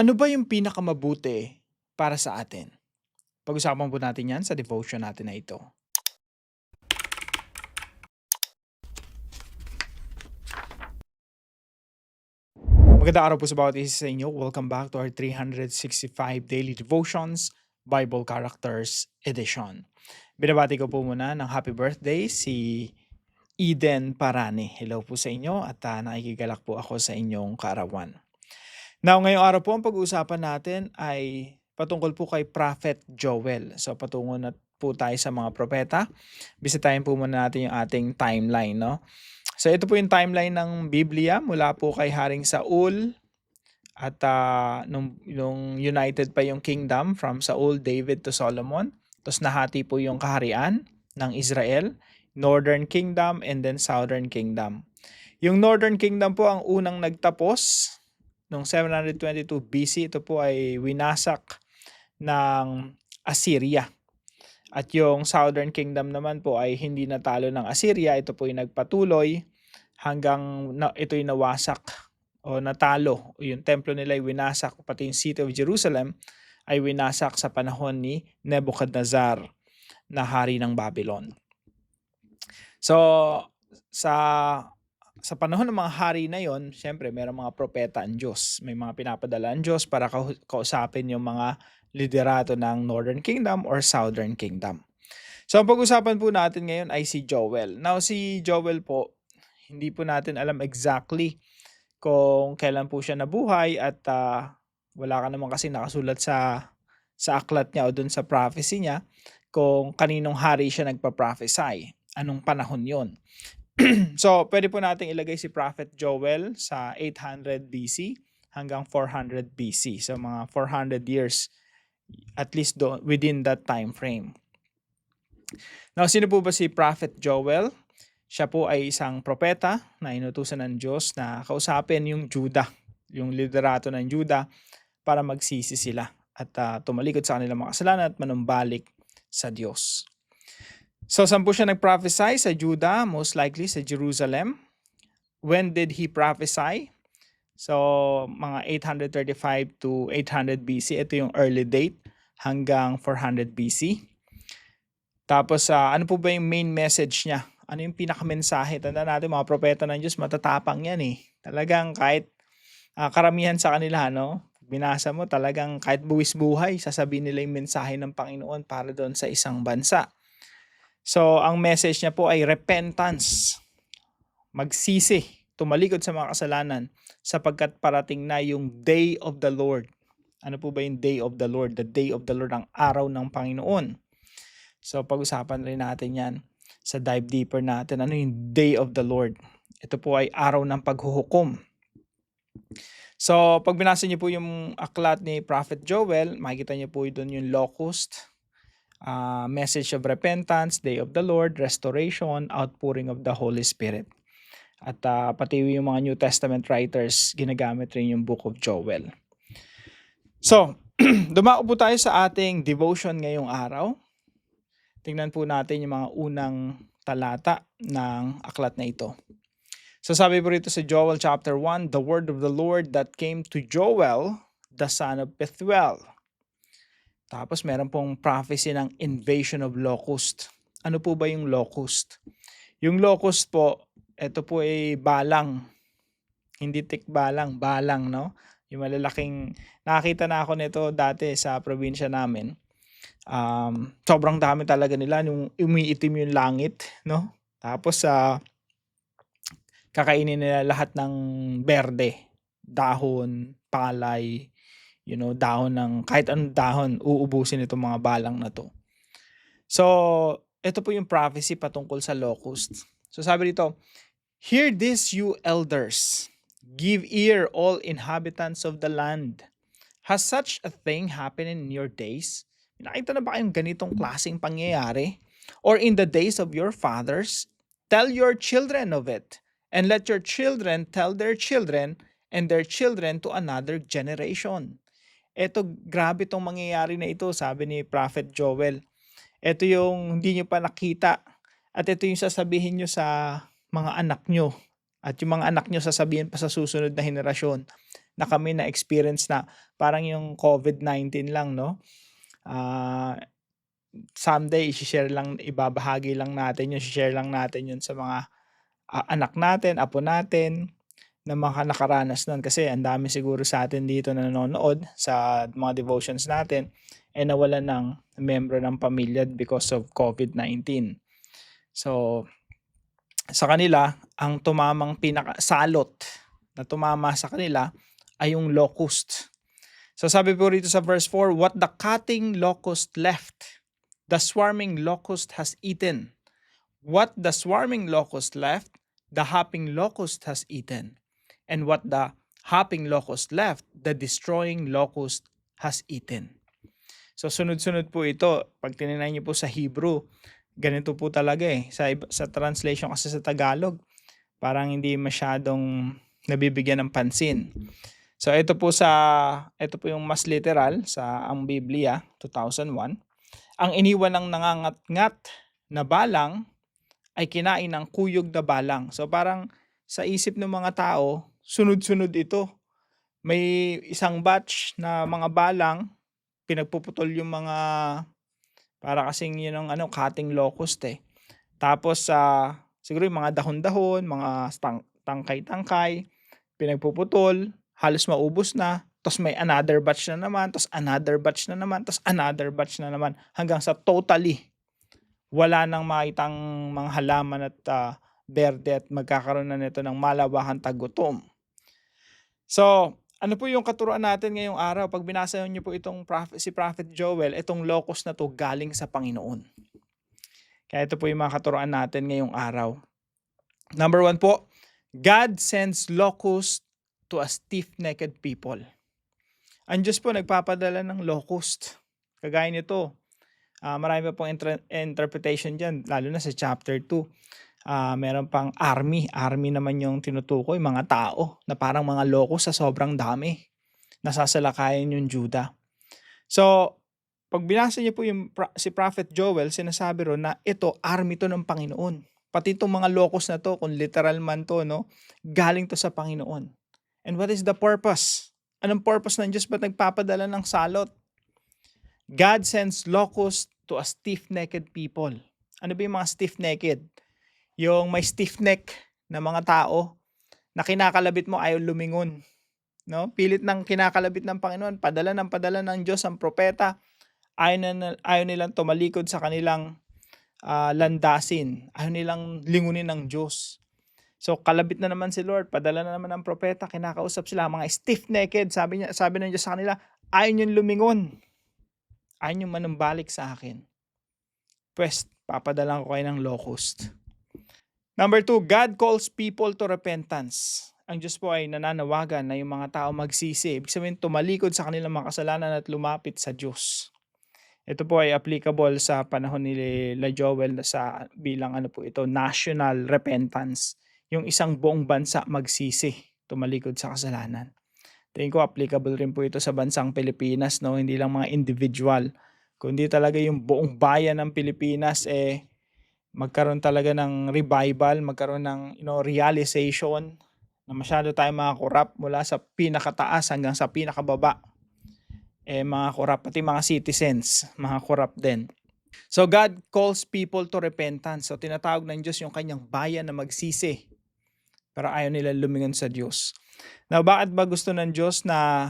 Ano ba yung pinakamabuti para sa atin? Pag-usapan po natin 'yan sa devotion natin na ito. Magandang araw po sa bawat isa sa inyo. Welcome back to our 365 Daily Devotions Bible Characters Edition. Binabati ko po muna ng happy birthday si Eden Parani. Hello po sa inyo at nakikigalak po ako sa inyong kaarawan. Now, ngayong araw po ang pag-uusapan natin ay patungkol po kay Prophet Joel. So patungo na po tayo sa mga propeta. Bisitahin po muna natin yung ating timeline, no? So ito po yung timeline ng Biblia mula po kay Haring Saul at nung united pa yung kingdom from Saul, David to Solomon. Tapos nahati po yung kaharian ng Israel, Northern Kingdom and then Southern Kingdom. Yung Northern Kingdom po ang unang nagtapos noong 722 BC. Ito po ay winasak ng Assyria. At yung Southern Kingdom naman po ay hindi natalo ng Assyria. Ito po ay nagpatuloy hanggang ito'y nawasak o natalo. Yung templo nila ay winasak, pati yung city of Jerusalem ay winasak sa panahon ni Nebuchadnezzar na hari ng Babylon. So, sa panahon ng mga hari na yon, syempre mayroong mga propeta ang Diyos. May mga pinapadala ang Diyos para kausapin yung mga liderato ng Northern Kingdom or Southern Kingdom. So, ang pag-usapan po natin ngayon ay si Joel. Now, si Joel po, hindi po natin alam exactly kung kailan po siya nabuhay at wala ka naman kasi nakasulat sa aklat niya o dun sa prophecy niya kung kaninong hari siya nagpa-prophesy. Anong panahon yon. So, pwede po nating ilagay si Prophet Joel sa 800 BC hanggang 400 BC. So, mga 400 years at least within that time frame. Now, sino po ba si Prophet Joel? Siya po ay isang propeta na inutusan ng Diyos na kausapin yung Judah, yung liderato ng Judah para magsisi sila at tumalikod sa kanilang mga kasalanan at manumbalik sa Diyos. So, saan po siya nag-prophesy? Sa Judah, most likely sa Jerusalem. When did he prophesy? So, mga 835 to 800 BC. Ito yung early date hanggang 400 BC. Tapos, ano po ba yung main message niya? Ano yung pinakamensahe? Tandaan natin, mga propeta ng Diyos, matatapang yan eh. Talagang kahit karamihan sa kanila, no? Binasa mo, talagang kahit buwis buhay, sasabihin nila yung mensahe ng Panginoon para doon sa isang bansa. So, ang message niya po ay repentance. Magsisi, tumalikod sa mga kasalanan sapagkat parating na yung day of the Lord. Ano po ba yung day of the Lord? The day of the Lord, ang araw ng Panginoon. So, pag-usapan rin natin yan sa dive deeper natin. Ano yung day of the Lord? Ito po ay araw ng paghuhukom. So, pag binasa niyo po yung aklat ni Prophet Joel, makikita niyo po doon yung locust, message of repentance, day of the Lord, restoration, outpouring of the Holy Spirit. At pati yung mga New Testament writers, ginagamit rin yung Book of Joel. So, dumako po tayo sa ating devotion ngayong araw. Tingnan po natin yung mga unang talata ng aklat na ito. So sabi po rito sa Joel chapter 1, the word of the Lord that came to Joel, the son of Pethuel. Tapos meron pong prophecy ng invasion of locust. Ano po ba yung locust? Yung locust po, ito po ay balang. Hindi tikbalang, balang, no? Yung malalaking, nakakita na ako nito dati sa probinsya namin. Sobrang dami talaga nila, yung umiitim yung langit, no? Tapos kakainin nila lahat ng berde, dahon, palay, dahon ng kahit anong dahon, uubusin itong mga balang na to. So, ito po yung prophecy patungkol sa locust. So sabi dito, hear this, you elders, give ear, all inhabitants of the land. Has such a thing happened in your days? Nakita na ba kayong ganitong klaseng pangyayari? Or in the days of your fathers? Tell your children of it, and let your children tell their children, and their children to another generation. Ito, grabe tong mangyayari na ito, sabi ni Prophet Joel. Ito yung hindi nyo pa nakita, at ito yung sasabihin nyo sa mga anak nyo, at yung mga anak nyo sasabihin pa sa susunod na henerasyon. na kami na experience na parang yung COVID-19 lang, no? Ah, someday ibabahagi lang natin yun, share lang natin yun sa mga anak natin, apo natin, na mga nakaranas nun. Kasi ang dami siguro sa atin dito na nanonood sa mga devotions natin ay nawalan ng membro ng pamilya because of COVID-19. So, sa kanila, ang tumamang pinakasalot na tumama sa kanila ay yung locust. So sabi po rito sa verse 4, what the cutting locust left, the swarming locust has eaten. What the swarming locust left, the hopping locust has eaten. And what the hopping locust left, the destroying locust has eaten. So sunod-sunod po ito. Pag tinignan niyo po sa Hebrew, ganito po talaga eh. Sa translation kasi sa Tagalog, parang hindi masyadong nabibigyan ng pansin. So ito po yung mas literal sa ang Biblia 2001. Ang iniwan ng nangangat-ngat na balang ay kinain ng kuyog na balang. So parang sa isip ng mga tao, sunod-sunod ito. May isang batch na mga balang, pinagpuputol yung mga para kasing yun ang cutting locust eh. Tapos siguro yung mga dahon-dahon, mga tangkay-tangkay, pinagpuputol, halos maubos na, tapos may another batch na naman, tapos another batch na naman, tapos another batch na naman, hanggang sa totally wala nang makitang mga halaman at berde at magkakaroon na nito ng malawakang tagutom. So, ano po yung katuruan natin ngayong araw? Pag binasa niyo po si Prophet Joel, itong locust na to galing sa Panginoon. Kaya ito po yung mga katuruan natin ngayong araw. Number 1 po, God sends locust to a stiff-necked people. Ang Diyos po nagpapadala ng locust. Kagaya nito, marami pa pong interpretation dyan, lalo na sa chapter 2. Meron pang army. Army naman yung tinutukoy, mga tao na parang mga locust sa sobrang dami. Nasasalakayan yung Judah. So, pag binasa niyo po si Prophet Joel, sinasabi ron na ito, army to ng Panginoon. Pati itong mga locust na to, kung literal man to, no, galing to sa Panginoon. And what is the purpose? Anong purpose ng Diyos? Ba't nagpapadala ng salot? God sends locusts to a stiff-necked people. Ano ba yung mga stiff-necked? Yung may stiff neck na mga tao na kinakalabit mo ayaw lumingon. No? Pilit ng kinakalabit ng Panginoon, padala ng Diyos ang propeta, ayaw nilang tumalikod sa kanilang landasin. Ayaw nilang lingunin ng Diyos. So kalabit na naman si Lord, padala na naman ng propeta, kinakausap sila, mga stiff-necked, sabi ng Diyos sa kanila, ayaw niyong lumingon. Ayaw niyong manumbalik sa akin. Pues, papadalan ko kayo ng locust. Number 2, God calls people to repentance. Ang Diyos po ay nananawagan na yung mga tao magsisi. Ibig sabihin, tumalikod sa kanilang mga kasalanan at lumapit sa Diyos. Ito po ay applicable sa panahon ni Joel sa bilang national repentance. Yung isang buong bansa magsisi, tumalikod sa kasalanan. Tingin ko applicable rin po ito sa bansang Pilipinas, no? Hindi lang mga individual, kundi talaga yung buong bayan ng Pilipinas magkaroon talaga ng revival, magkaroon ng realization na masyado tayong mga corrupt mula sa pinakataas hanggang sa pinakababa. Mga corrupt, pati mga citizens, mga corrupt din. So God calls people to repentance. So tinatawag ng Diyos yung kanyang bayan na magsisi. Pero ayaw nila lumingon sa Diyos. Now, bakit ba gusto ng Diyos na,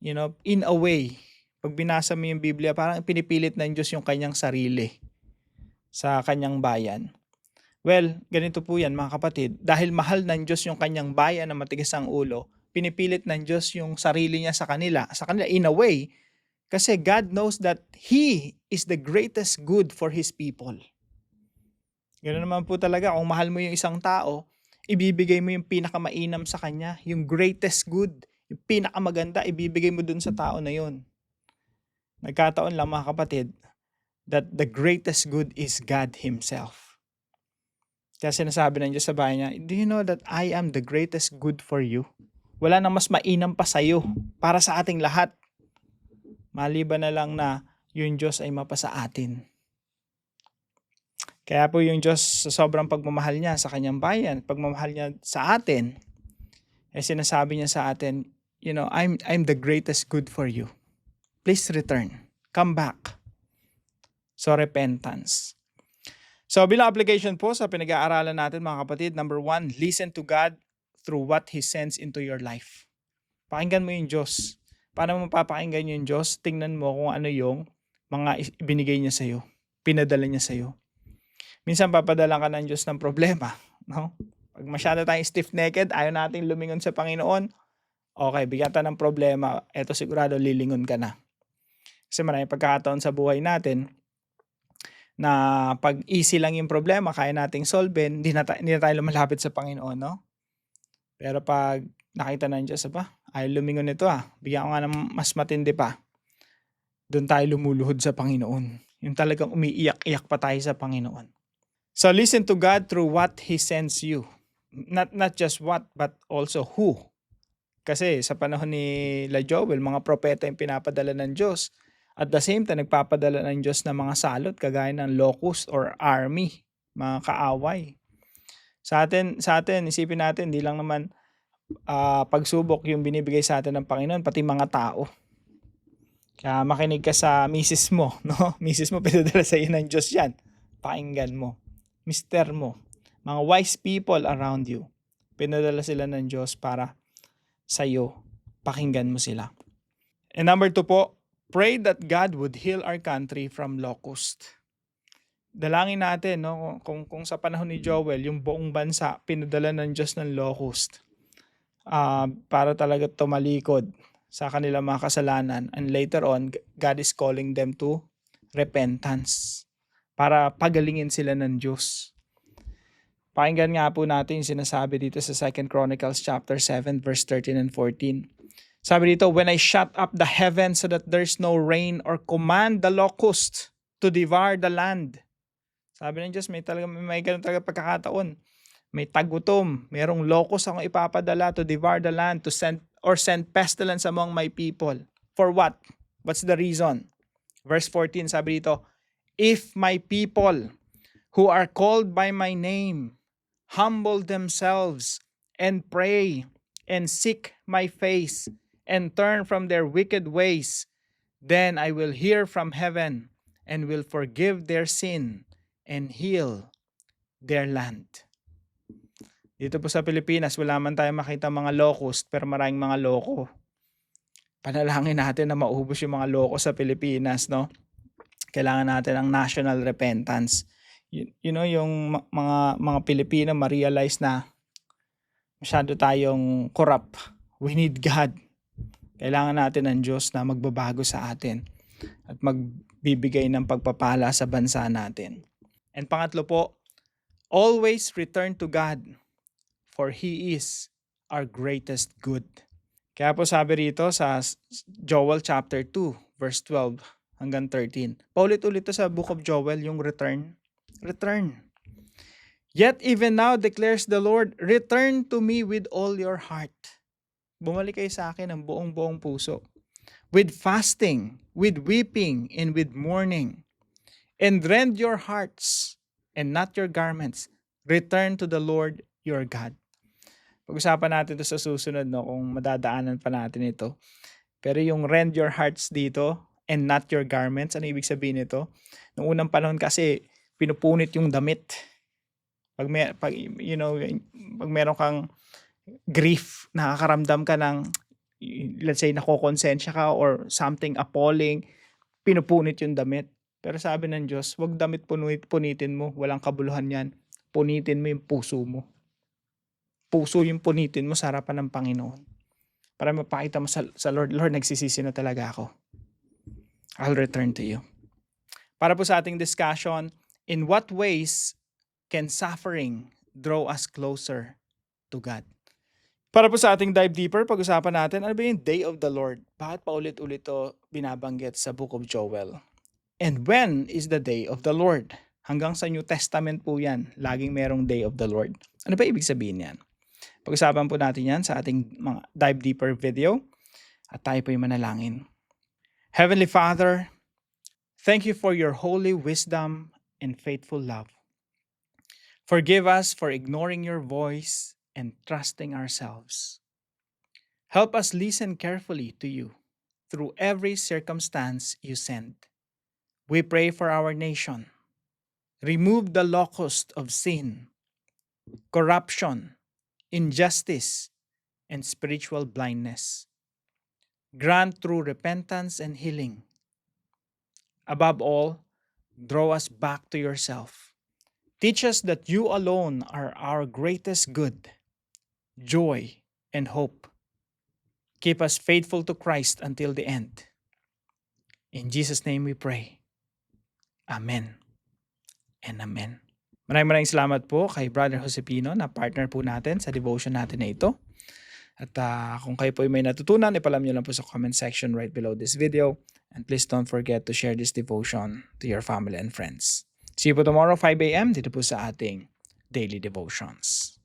in a way, pag binasa mo yung Biblia, parang pinipilit ng Diyos yung kanyang sarili sa kanyang bayan? Well, ganito po yan mga kapatid. Dahil mahal ng Diyos yung kanyang bayan na matigas ang ulo, pinipilit ng Diyos yung sarili niya sa kanila in a way, kasi God knows that He is the greatest good for His people. Ganoon naman po talaga, kung mahal mo yung isang tao, ibibigay mo yung pinakamainam sa kanya, yung greatest good, yung pinakamaganda, ibibigay mo dun sa tao na yun. Nagkataon lang mga kapatid, that the greatest good is God Himself. Kaya sinasabi ng Diyos sa bahay niya, do you know that I am the greatest good for you? Wala nang mas mainam pa sa'yo para sa ating lahat. Maliban na lang na yung Diyos ay mapasa atin. Kaya po yung Diyos sa sobrang pagmamahal niya sa kanyang bayan, pagmamahal niya sa atin, sinasabi niya sa atin, I'm the greatest good for you. Please return. Come back. So, repentance. So, bilang application po sa pinag-aaralan natin mga kapatid, number 1, listen to God through what He sends into your life. Pakinggan mo yung Diyos. Paano mo papakinggan yung Diyos? Tingnan mo kung ano yung mga binigay niya sa'yo. Pinadala niya sa'yo. Minsan papadala ka ng Diyos ng problema. No? Pag masyado tayong stiff-necked, ayaw natin lumingon sa Panginoon, okay, bigyan tayo ng problema, eto sigurado lilingon ka na. Kasi maraming pagkakataon sa buhay natin na pag easy lang yung problema, kaya nating solvein, hindi na tayo lumalapit sa Panginoon, no? Pero pag nakita ng Diyos, ayaw lumingon nito bigyan ko nga ng mas matindi pa. Doon tayo lumuluhod sa Panginoon. Yung talagang umiiyak-iyak pa tayo sa Panginoon. So listen to God through what He sends you. Not just what, but also who. Kasi sa panahon ni Joel, mga propeta yung pinapadala ng Diyos. At the same time, nagpapadala ng Diyos ng mga salot kagaya ng locust or army, mga kaaway. Sa atin, isipin natin, hindi lang naman pagsubok yung binibigay sa atin ng Panginoon, pati mga tao. Kaya makinig ka sa misis mo, no? Misis mo, pinadala sa iyo ng Diyos yan. Pakinggan mo. Mister mo. Mga wise people around you. Pinadala sila ng Diyos para sa iyo. Pakinggan mo sila. And number 2 po, pray that God would heal our country from locust. Dalangin natin, no? Kung sa panahon ni Joel, yung buong bansa, pinadala ng Diyos ng locust para talaga tumalikod sa kanilang mga kasalanan. And later on, God is calling them to repentance para pagalingin sila ng Diyos. Pakinggan nga po natin yung sinasabi dito sa 2 Chronicles chapter 7 verse 13 and 14. Sabi dito, when I shut up the heavens so that there's no rain or command the locust to devour the land. Sabi ng Diyos, may ganun talaga pagkakataon. May tagutom, mayroong locust akong ipapadala to devour the land, to send pestilence among my people. For what? What's the reason? Verse 14, sabi dito, if my people who are called by my name humble themselves and pray and seek my face and turn from their wicked ways, then I will hear from heaven and will forgive their sin and heal their land. Dito po sa Pilipinas, wala man tayo makita mga locust, pero maraming mga loko. Panalangin natin na maubos yung mga loko sa Pilipinas, no? Kailangan natin ng national repentance. Yung mga Pilipino ma-realize na masyado tayong corrupt. We need God. Kailangan natin ng Diyos na magbabago sa atin at magbibigay ng pagpapala sa bansa natin. And pangatlo po, always return to God, for He is our greatest good. Kaya po sabi rito sa Joel chapter 2, verse 12 hanggang 13. Paulit-ulit to sa book of Joel, yung return. Return. Yet even now declares the Lord, return to me with all your heart. Bumalik kayo sa akin ng buong puso. With fasting, with weeping, and with mourning. And rend your hearts and not your garments. Return to the Lord your God. Pag-usapan natin ito sa susunod, no, kung madadaanan pa natin ito. Pero yung rend your hearts dito and not your garments, ano ibig sabihin nito? Noong unang panahon kasi, pinupunit yung damit. Pag meron kang grief, nakakaramdam ka ng, let's say, nakokonsensya ka or something appalling, pinupunit yung damit. Pero sabi ng Diyos, wag damit punitin mo, walang kabuluhan yan. Punitin mo yung puso mo. Puso yung punitin mo sa harapan ng Panginoon. Para mapakita mo sa Lord, nagsisisi na talaga ako. I'll return to you. Para po sa ating discussion, in what ways can suffering draw us closer to God? Para po sa ating dive deeper, pag-usapan natin, ano ba yung Day of the Lord? Bakit paulit-ulit ito binabanggit sa Book of Joel? And when is the Day of the Lord? Hanggang sa New Testament po yan, laging merong Day of the Lord. Ano ba ibig sabihin yan? Pag-usapan po natin yan sa ating mga dive deeper video at tayo po yung manalangin. Heavenly Father, thank you for your holy wisdom and faithful love. Forgive us for ignoring your voice and trusting ourselves. Help us listen carefully to you through every circumstance you send. We pray for our nation. Remove the locust of sin, corruption, injustice, and spiritual blindness. Grant through repentance and healing. Above all, draw us back to yourself. Teach us that you alone are our greatest good, joy, and hope. Keep us faithful to Christ until the end. In Jesus' name we pray. Amen and amen. Maraming salamat po kay Brother Josepino na partner po natin sa devotion natin na ito. At kung kayo po ay may natutunan, ipalam nyo lang po sa comment section right below this video. And please don't forget to share this devotion to your family and friends. See you po tomorrow 5 a.m. dito po sa ating Daily Devotions.